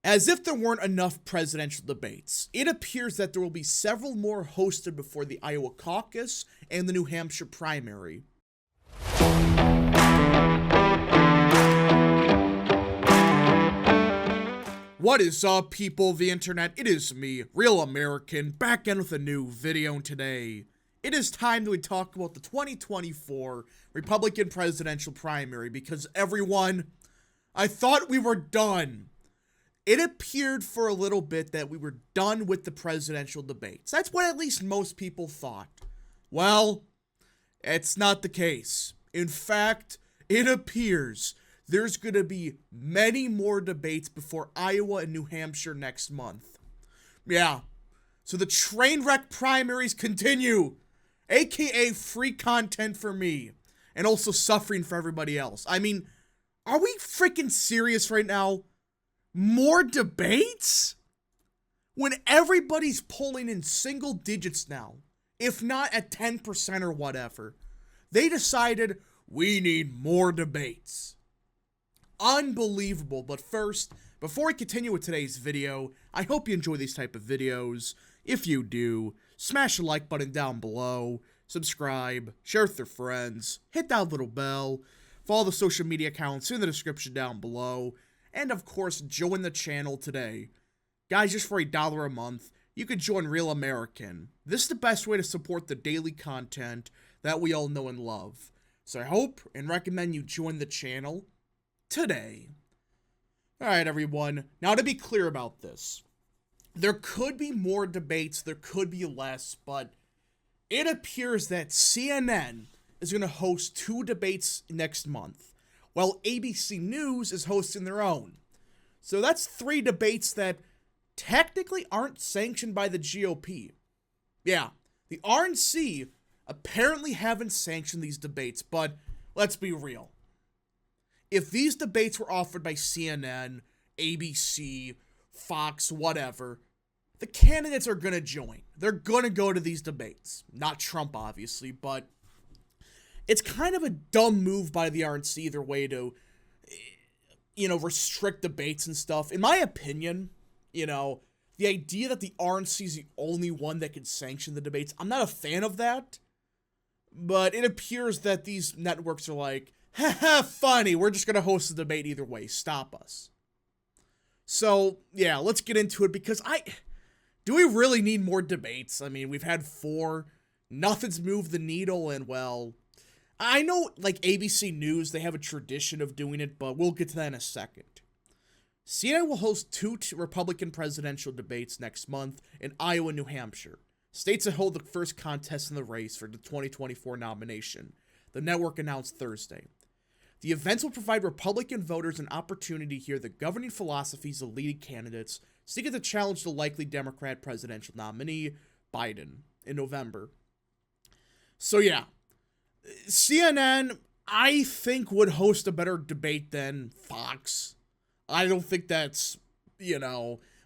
As if there weren't enough presidential debates, it appears that there will be several more hosted before the Iowa caucus and the New Hampshire primary. What is up, people of the internet? It is me, Real American, back in with a new video today. It is time that we talk about the 2024 Republican presidential primary because everyone, I thought we were done. It appeared for a little bit that we were done with the presidential debates. That's what at least most people thought. Well, it's not the case. In fact, it appears there's going to be many more debates before Iowa and New Hampshire next month. Yeah, so the train wreck primaries continue, aka free content for me, and also suffering for everybody else. I mean, are we freaking serious right now? More debates? When everybody's pulling in single digits now, if not at 10% or whatever, they decided we need more debates. Unbelievable. But first, before I continue with today's video, I hope you enjoy these type of videos. If you do, smash the like button down below, subscribe, share with your friends, hit that little bell, follow the social media accounts in the description down below, and of course, join the channel today. Guys, just for $1 a month, you could join Real American. This is the best way to support the daily content that we all know and love. So I hope and recommend you join the channel today. Alright, everyone. Now to be clear about this, there could be more debates, there could be less, but it appears that CNN is going to host 2 debates next month, while ABC News is hosting their own. So that's 3 debates that technically aren't sanctioned by the GOP. Yeah, the RNC apparently haven't sanctioned these debates, but let's be real. If these debates were offered by CNN, ABC, Fox, whatever, the candidates are going to join. They're going to go to these debates. Not Trump, obviously, but it's kind of a dumb move by the RNC either way to, restrict debates and stuff. In my opinion, the idea that the RNC is the only one that can sanction the debates, I'm not a fan of that. But it appears that these networks are like, haha, funny, we're just going to host the debate either way, stop us. So, yeah, let's get into it because do we really need more debates? I mean, we've had 4, nothing's moved the needle, and well, I know, like, ABC News, they have a tradition of doing it, but we'll get to that in a second. CNN will host 2 Republican presidential debates next month in Iowa and New Hampshire, states that hold the first contest in the race for the 2024 nomination, the network announced Thursday. The events will provide Republican voters an opportunity to hear the governing philosophies of leading candidates seeking to challenge the likely Democrat presidential nominee, Biden, in November. So yeah, CNN, I think, would host a better debate than Fox. I don't think that's,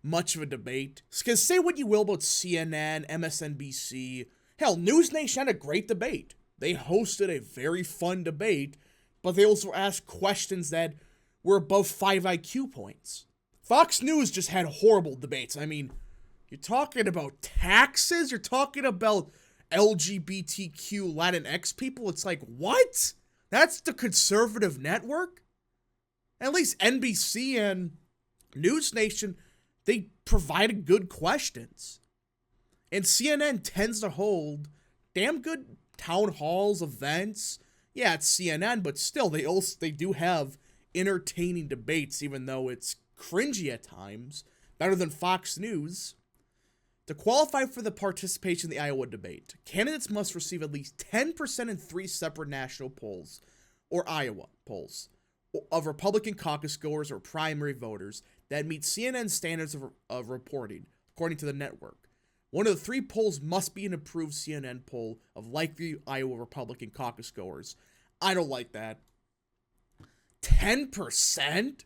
much of a debate. Because say what you will about CNN, MSNBC. Hell, News Nation had a great debate. They hosted a very fun debate, but they also asked questions that were above 5 IQ points. Fox News just had horrible debates. I mean, you're talking about taxes? You're talking about LGBTQ Latinx people? It's like, what? That's the conservative network? At least NBC and News Nation, they provided good questions. And CNN tends to hold damn good town halls, events. Yeah, it's CNN, but still, they do have entertaining debates, even though it's cringy at times. Better than Fox News. To qualify for the participation in the Iowa debate, candidates must receive at least 10% in 3 separate national polls, or Iowa polls, of Republican caucus goers or primary voters that meet CNN standards of reporting, according to the network. One of the 3 polls must be an approved CNN poll of likely Iowa Republican caucus goers. I don't like that. 10%?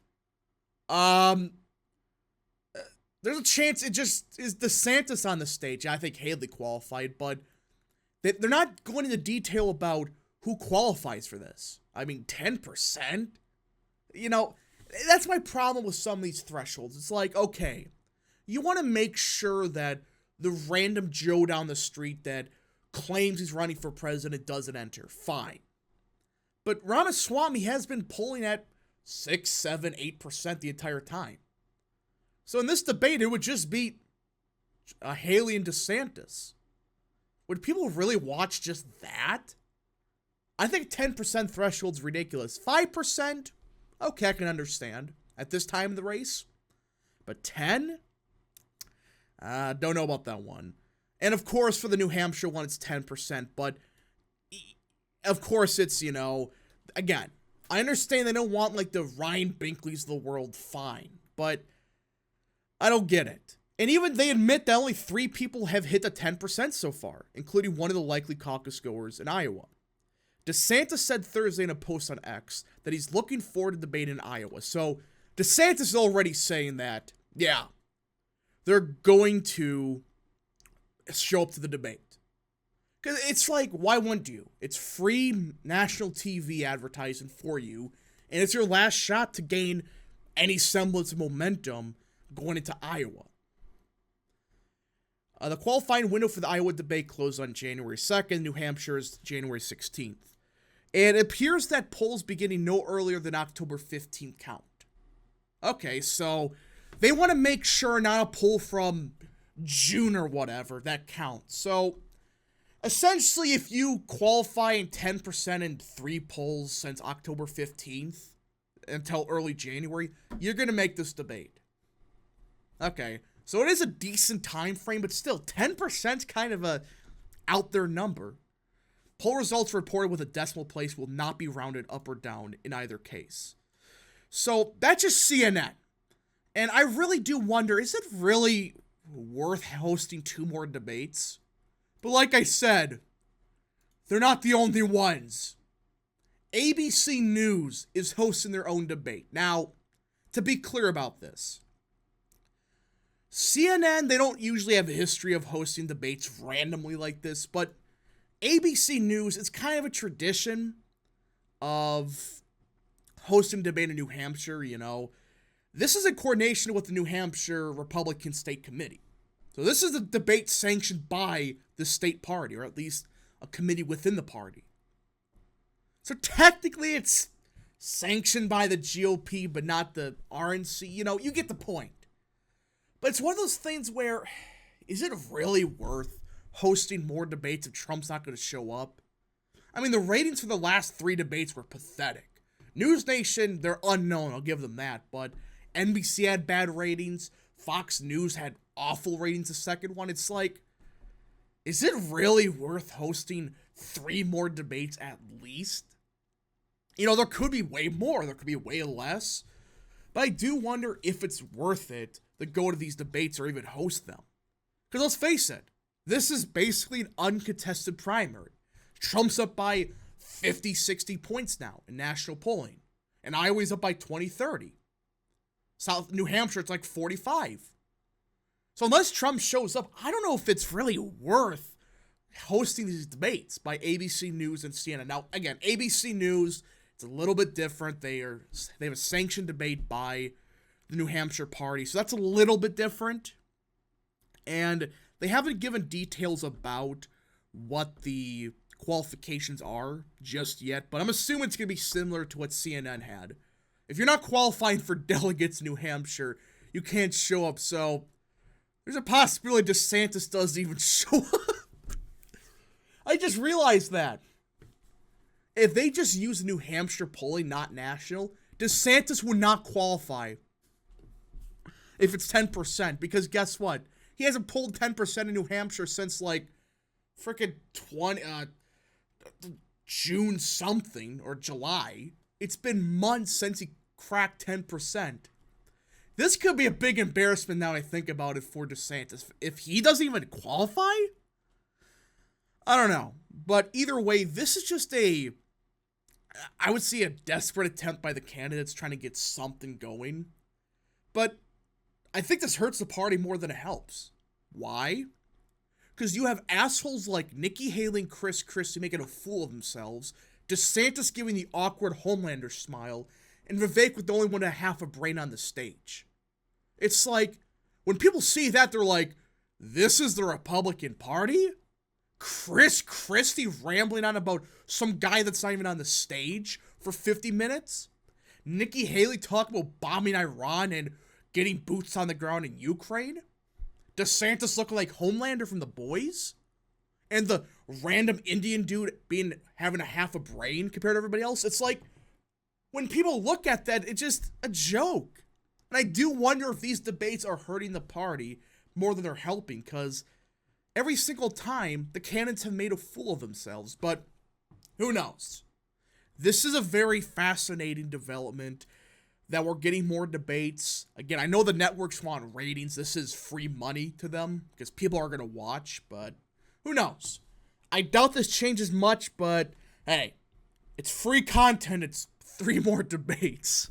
There's a chance it just is DeSantis on the stage. I think Haley qualified, but they're not going into detail about who qualifies for this. I mean, 10%? That's my problem with some of these thresholds. It's like, okay, you want to make sure that the random Joe down the street that claims he's running for president doesn't enter. Fine. But Ramaswamy has been polling at 6, 7, 8% the entire time. So in this debate, it would just be Haley and DeSantis. Would people really watch just that? I think 10% threshold's ridiculous. 5%? Okay, I can understand at this time in the race. But 10? Don't know about that one. And of course, for the New Hampshire one, it's 10%. But of course, it's, again, I understand they don't want like the Ryan Binkleys of the world, fine. But I don't get it. And even they admit that only 3 people have hit the 10% so far, including one of the likely caucus goers in Iowa. DeSantis said Thursday in a post on X that he's looking forward to debate in Iowa. So DeSantis is already saying that, yeah, they're going to show up to the debate. Because it's like, why wouldn't you? It's free national TV advertising for you, and it's your last shot to gain any semblance of momentum going into Iowa. The qualifying window for the Iowa debate closed on January 2nd. New Hampshire is January 16th. And it appears that polls beginning no earlier than October 15th count. Okay, so they want to make sure not a poll from June or whatever that counts. So essentially, if you qualify in 10% in 3 polls since October 15th until early January, you're going to make this debate. Okay, so it is a decent time frame, but still, 10% is kind of a out there number. Poll results reported with a decimal place will not be rounded up or down in either case. So that's just CNN. And I really do wonder, is it really worth hosting 2 more debates? But like I said, they're not the only ones. ABC News is hosting their own debate. Now, to be clear about this, CNN, they don't usually have a history of hosting debates randomly like this, but ABC News, it's kind of a tradition of hosting a debate in New Hampshire, This is in coordination with the New Hampshire Republican State Committee. So this is a debate sanctioned by the state party, or at least a committee within the party. So technically it's sanctioned by the GOP, but not the RNC. You get the point. But it's one of those things where, is it really worth hosting more debates if Trump's not going to show up? I mean, the ratings for the last 3 debates were pathetic. News Nation, they're unknown, I'll give them that, but NBC had bad ratings. Fox News had awful ratings the second one. It's like, is it really worth hosting 3 more debates at least? There could be way more, there could be way less, but I do wonder if it's worth it to go to these debates or even host them. Because let's face it, this is basically an uncontested primary. Trump's up by 50, 60 points now in national polling. And Iowa's up by 20, 30. South New Hampshire, it's like 45. So unless Trump shows up, I don't know if it's really worth hosting these debates by ABC News and CNN. Now, again, ABC News, it's a little bit different. They have a sanctioned debate by the New Hampshire party, so that's a little bit different. And they haven't given details about what the qualifications are just yet, but I'm assuming it's going to be similar to what CNN had. If you're not qualifying for delegates in New Hampshire, you can't show up, so there's a possibility DeSantis doesn't even show up. I just realized that. If they just use New Hampshire polling, not national, DeSantis would not qualify if it's 10%, because guess what? He hasn't pulled 10% in New Hampshire since like freaking June something or July. It's been months since he cracked 10%. This could be a big embarrassment now I think about it for DeSantis. If he doesn't even qualify? I don't know. But either way, this is just I would say a desperate attempt by the candidates trying to get something going. But I think this hurts the party more than it helps. Why? Because you have assholes like Nikki Haley and Chris Christie making a fool of themselves, DeSantis giving the awkward Homelander smile, and Vivek with the only one to have a brain on the stage. It's like, when people see that, they're like, this is the Republican Party? Chris Christie rambling on about some guy that's not even on the stage for 50 minutes? Nikki Haley talking about bombing Iran and getting boots on the ground in Ukraine? DeSantis looking like Homelander from The Boys? And the random Indian dude having a half a brain compared to everybody else? It's like, when people look at that, it's just a joke. And I do wonder if these debates are hurting the party more than they're helping, because every single time, the candidates have made a fool of themselves, but who knows? This is a very fascinating development that we're getting more debates. Again, I know the networks want ratings. This is free money to them because people are going to watch, but who knows? I doubt this changes much, but hey, it's free content. It's 3 more debates.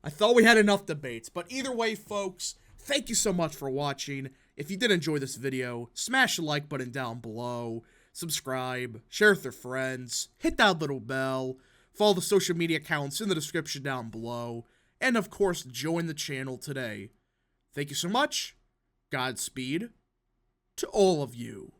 I thought we had enough debates, but either way, folks, thank you so much for watching. If you did enjoy this video, smash the like button down below, subscribe, share with your friends, hit that little bell, follow the social media accounts in the description down below, and of course, join the channel today. Thank you so much. Godspeed to all of you.